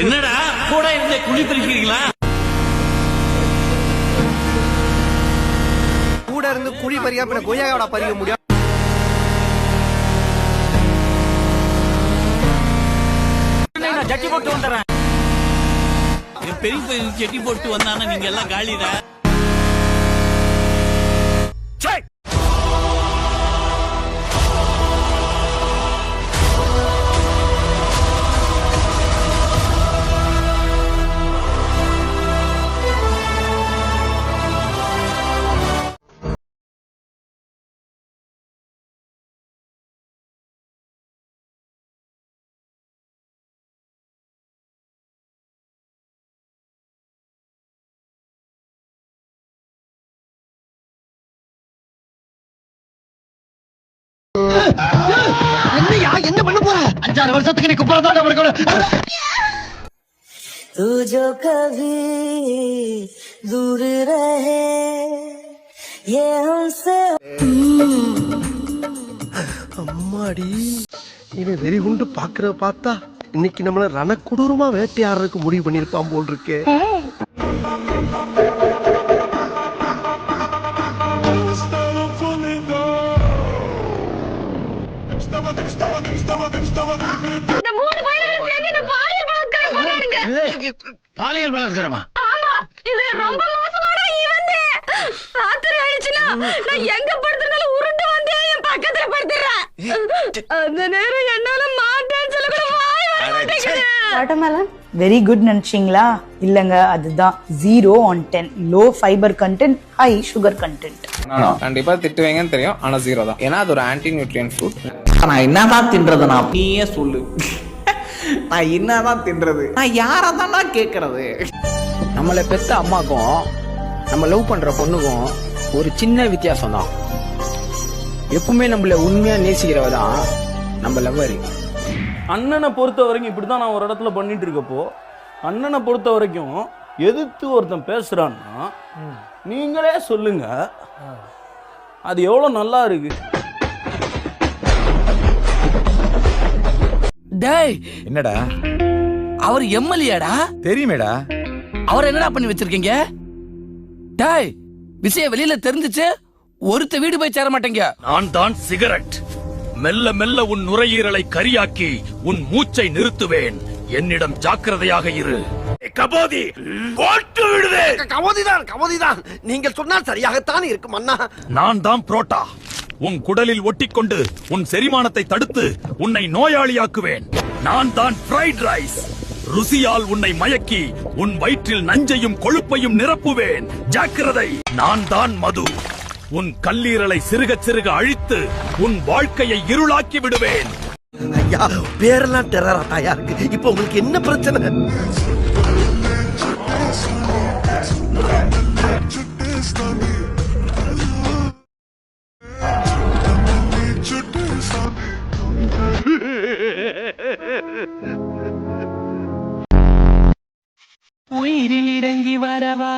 என்னடா கூட இருந்தே குழி பறிக்கிறீங்களா? கூட இருந்து குழி பறியா பின்ன கொய்யாவோட பறிக்க முடியும்? ஜட்டி போட்டு வந்துடுறேன். பெரிய ஜட்டி போட்டு வந்தானா நீங்க எல்லாம் காலிடா. என்ன பண்ண போற? 5-6 வருஷத்துக்கு நீ குப்பறதோட இருக்கணும். तू जो कभी दूर रहे ये हमसे அம்மாடி இவன் வெறி குண்டு பாக்குற பார்த்தா இன்னைக்கு நம்மள ரணக்கொடூரமா வேட்டையாடுறதுக்கு முடிவு பண்ணிருப்பான் போல் இருக்கே. பாலியல் பலாத்காரமா? இது ரொம்ப மோசமான ஈவென்ட். ராத்திரி ஆயிடுச்சுனா நான் எங்க படுத்துறதால உருண்டு வந்து என் பக்கத்துல படுத்துறேன். அந்த நேரம் என்னால மாட்டேன்னு சொல்ல கூட வாய் வர மாட்டேங்குது. வாட்டர்மெலன் வெரி குட் நினைச்சீங்களா? இல்லங்க, அதுதான் 0 on 10. Low fibre content, high sugar content. கண்டிப்பா திட்டுவீங்கன்னு தெரியும், ஆனா 0 தான். ஏன்னா அது ஒரு ஆன்டி நியூட்ரியன் ஃப்ரூட். நான் என்னதான் தின்றது? நான் நீயே சொல்லு. நான் என்னதான் தின்றது? நான் யாரதான் கேக்குறது? நம்மளை பெத்த அம்மாக்கும் நம்ம லவ் பண்ற பொண்ணுக்கும் ஒரு சின்ன வித்தியாசம் தான். எப்பவுமே நம்மள உண்மையா நேசிக்கிறவ தான் நம்ம லவ்வரு. அண்ணனை பொறுத்த வரைக்கும் இப்படிதான் நான் ஒரு இடத்துல பண்ணிட்டு இருக்கப்போ, அண்ணனை பொறுத்த வரைக்கும் எதிர்த்து ஒருத்தன் பேசுறான்னா நீங்களே சொல்லுங்க, அது எவ்வளவு நல்லா இருக்கு. டேய் என்னடா? அவர் எம்எல்ஏடா? தெரியுமேடா. அவர் என்னடா பண்ணி வச்சிருக்கீங்க? டேய் விஷயம் வெளியில தெரிஞ்சிச்சு ஒருத்த வீடு போய் சேர மாட்டேங்க. நான் தான் சிகரெட். மெல்ல மெல்ல உன் நுரையீரலை கரியாக்கி உன் மூச்சை நிறுத்துவேன். என்னிடம் ஜாக்கிரதையாக இரு. கபோதி போட்டு விடுவேன். கபோதிதான். நீங்கள் சொன்னால் சரியாகத்தான் இருக்கும் அண்ணா. நான் தான் புரோட்டா. உன் குடலில் ஒட்டிக்கொண்டு உன் செரிமானத்தை தடுத்து உன்னை நோயாளியாக்குவேன். நான் தான் ஃப்ரைட் ரைஸ். ருசியால் உன்னை மயக்கி உன் வயிற்றில் நஞ்சையும் கொழுப்பையும் நிரப்புவேன். ஜாக்கிரதை. நான் தான் மது. உன் கல்லீரலை சிறுக சிறுக அழித்து உன் வாழ்க்கையை இருளாக்கி விடுவேன். ஐயா, பேரெல்லாம் டெரராட்டாயா இருக்கு. இப்போ உங்களுக்கு என்ன பிரச்சனை? உயிரில் இறங்கி வரவா?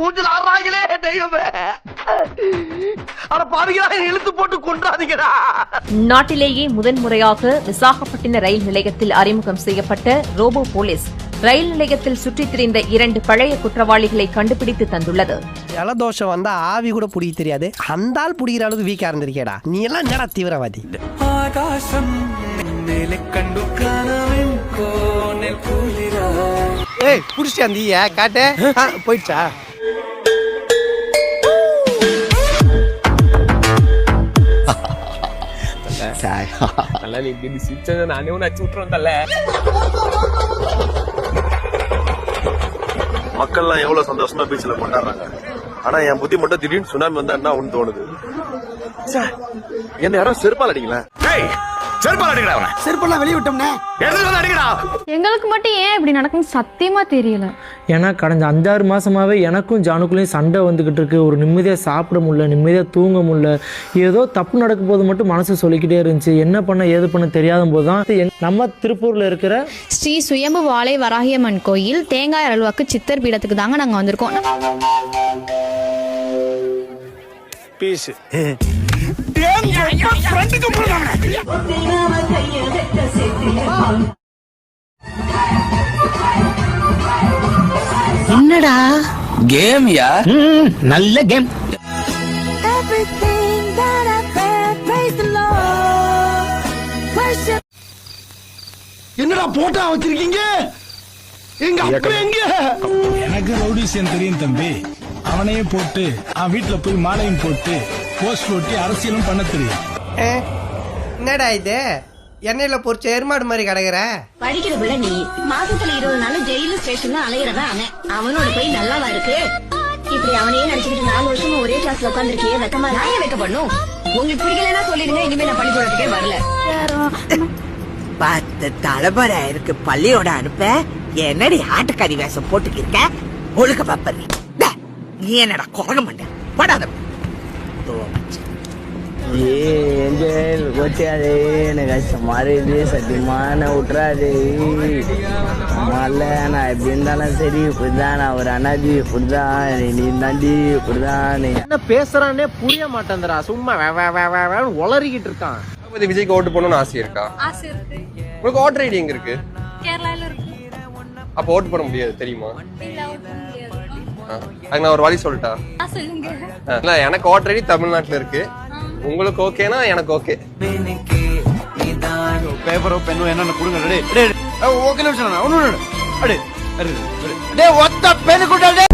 ஊஞ்சல் ஆடுறாங்களே தெய்வமே. இழுத்து போட்டு கொண்டாதீங்கடா. நாட்டிலேயே முதன்முறையாக விசாகப்பட்டின ரயில் நிலையத்தில் அறிமுகம் செய்யப்பட்ட ரோபோ போலீஸ் ரயில் நிலையத்தில் சுற்றித் திரிந்த 2 பழைய குற்றவாளிகளை கண்டுபிடித்து தந்துள்ளது. ஜலதோஷம் வந்தா ஆவி கூட புடிக்க தெரியாது, அந்த ஆள் புடிக்கிற அளவுக்கு வீக்கா இருந்திருக்கேடா. நீ எல்லாம் என்னடா தீவிரவாதி? ஏய் புடிச்சிட்டு வந்தீங்க காட்டு. போயிடுச்சா? நானே ஒன்னு அச்சு விட்டுறோம் தல்ல. மக்கள்லாம் எவ்வளவு சந்தோஷமா பீச்ல கொண்டாடுறாங்க. ஆனா என் புத்தி மட்டும் திடீர்னு சுனாமி வந்தா என்ன ஒண்ணு தோணுது. என்ன யாரோ செருப்பால் அடிக்கல. செருப்பால் அடிக்கடா அவனை. செருப்பெல்லாம் வெளியே விட்டோம்னே. எடுத்து வந்து அடிக்கடா. எங்களுக்கு மட்டும் ஏன் இப்படி நடக்குன்னு சத்தியமா தெரியல. ஏன்னா கடந்த 5-6 மாசமாவே எனக்கும் ஜானுக்குள்ளேயும் சண்டை வந்துகிட்டு இருக்கு. ஒரு நிம்மதியாக சாப்பிட முடியல, நிம்மதியாக தூங்க முடியல. ஏதோ தப்பு நடக்கும் போது மட்டும் மனசு சொல்லிக்கிட்டே இருந்துச்சு. என்ன பண்ண ஏது பண்ண தெரியாத போது தான் நம்ம திருப்பூர்ல இருக்கிற ஸ்ரீ சுயம்பு வாழை வராகியம்மன் கோயில் தேங்காய் அல்வாக்கு சித்தர் பீடத்துக்கு தாங்க நாங்க வந்திருக்கோம். பீஸ். என்னடா கேம்யா? நல்ல கேம். என்னடா போட்டா வச்சிருக்கீங்க? எங்க அப்பா எங்க? எனக்கு ரவுடிசன் தெரியும் தம்பி. அவனையே போட்டு அவன் வீட்டுல போய் மாலையும் போட்டு போஸ்ட் ஒட்டி அரசியலும் பண்ண தெரியும். என்னடா இது? எண்ணெயில பொறிச்ச எருமாடு மாதிரி கிடக்குற. படிக்கிற பிள்ளை நீ மாசத்துல 20 நாள் ஜெயிலு ஸ்டேஷன்ல அலையிறவன் அவன். அவனோட போய் நல்லாவா இருக்கு? இப்படி அவனையே நினைச்சுக்கிட்டு 4 வருஷமா ஒரே கிளாஸ்ல உட்காந்துருக்கியே, வெக்கமா? நான் ஏன் வைக்கப்படணும்? உங்களுக்கு பிடிக்கலன்னா சொல்லிடுங்க, இனிமே நான் பள்ளிக்கூடத்துக்கே வரல. 10 தலைமுறை இருக்கு பள்ளியோட அனுப்ப. என்னடி ஆட்டுக்கறி வேஷம் போட்டுக்கிருக்க? ஒழுக்க பாப்பறி. என்னடா குரங்க மாட்டேன் படாத. ஏஞ்சல் கோச்சியாதே, எனக்கு கஷ்டமாரு சத்தியமான விட்டுறாது. மல்ல நான் எப்படி இருந்தாலும் சரி இப்படிதான். நான் ஒரு அண்ணாஜி இப்படிதான், நீ தாண்டி இப்படிதான். என்ன பேசுறானே புரிய மாட்டேன்றா. சும்மா உளறிக்கிட்டு இருக்கான். விஜய்க்கு ஓட்டு போடணும்னு ஆசை இருக்கா? ஆசை இருக்கு. உங்களுக்கு ஓட்டர் ஐடி எங்க இருக்கு? கேரளால இருக்கு. அப்ப ஓட்டு போட முடியாது தெரியுமா? அதுக்கு நான் ஒரு வழி சொல்லிட்டா? இல்ல, எனக்கு ஓட்டர் ஐடி தமிழ்நாட்டுல இருக்கு. உங்களுக்கு ஓகேனா எனக்கு ஓகே. பேப்பரோ பெண்ணோ என்னென்ன கொடுங்க. ஒத்த பெண்ணு கூட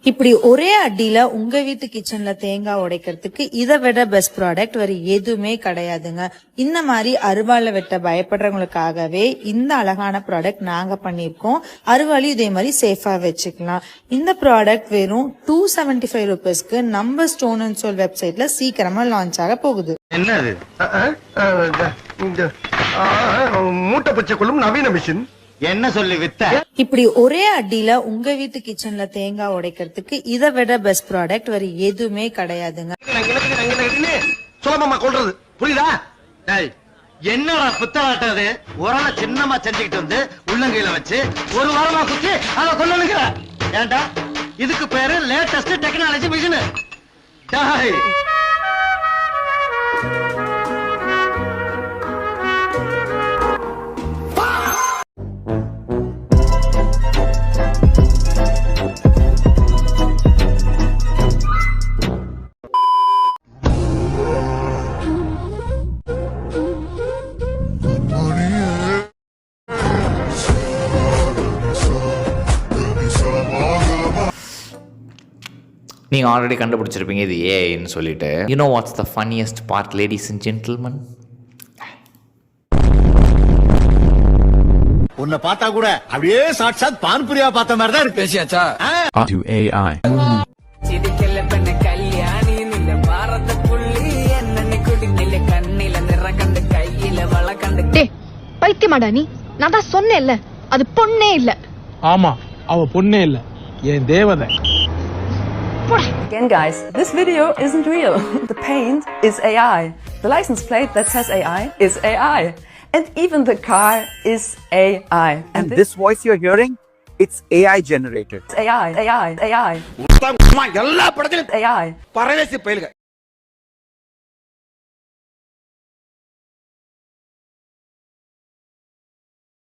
இப்படி ஒரே அடியில உங்க வீட்டு கிச்சன்ல தேங்காய் உடைக்கிறதுக்கு இதை விட பெஸ்ட் ப்ராடக்ட் வேற எதுவுமே கிடையாதுங்க. இந்த மாதிரி அருவாளை வெட்ட பயப்படுறவங்களுக்காகவே இந்த அழகான ப்ராடக்ட் நாங்க பண்ணிருக்கோம். அருவாளையும் இதே மாதிரி சேஃபா வச்சுக்கலாம். இந்த ப்ராடக்ட் வெறும் 275 rupeesக்கு நம்ம ஸ்டோன் அண்ட் சோல் வெப்சைட்ல சீக்கிரமா லான்ச் ஆக போகுது. என்னது? மூட்டை பச்சை கொள்ளும் நவீன மிஷின். என்ன சொல்லி வித்த? இப்படி ஒரே அடியில உங்க வீட்டு கிச்சன்ல தேங்காய் உடைக்கிறதுக்கு இதை விட பெஸ்ட் ப்ராடக்ட் வேற எதுவுமே கிடையாதுங்க. சுலபமா கொள்றது புரியுதா? என்னடா புத்தலாட்டது? உரலை சின்னமா செஞ்சுக்கிட்டு வந்து உள்ளங்கையில வச்சு ஒரு வாரமா குத்தி அதை கொல்லுங்கிற. ஏண்டா இதுக்கு பேரு லேட்டஸ்ட் டெக்னாலஜி மிஷின். நீங்க ஆல்ரெடி கண்டுபிடிச்சிருப்பீங்க இது ஏன்னு சொல்லிட்டு. You know what's the funniest part ladies and gentleman? உன்னை பார்த்தா கூட அப்படியே சாட்சாத் பான்புரியா பார்த்த மாதிரி தான் இருக்கு. பேசியாச்சா? To AI. சிரிக்கல பெண்ண கல்யாணி நில பாரத புள்ளி என்ன குடி நில கண்ணில நிற கண்டு கையில வள கண்டு. டேய் பைத்தியமாடா நீ? நான் தான் சொன்னேன்ல அது பொண்ணே இல்ல. ஆமா, அவ பொண்ணே இல்ல, என் தேவதை. Again guys, this video isn't real. The paint is AI. The license plate that says AI is AI. And even the car is AI. And this voice you're hearing, it's AI generated. AI, AI, AI. எல்லா படத்திலும் AI. பரதேசி பயில்க.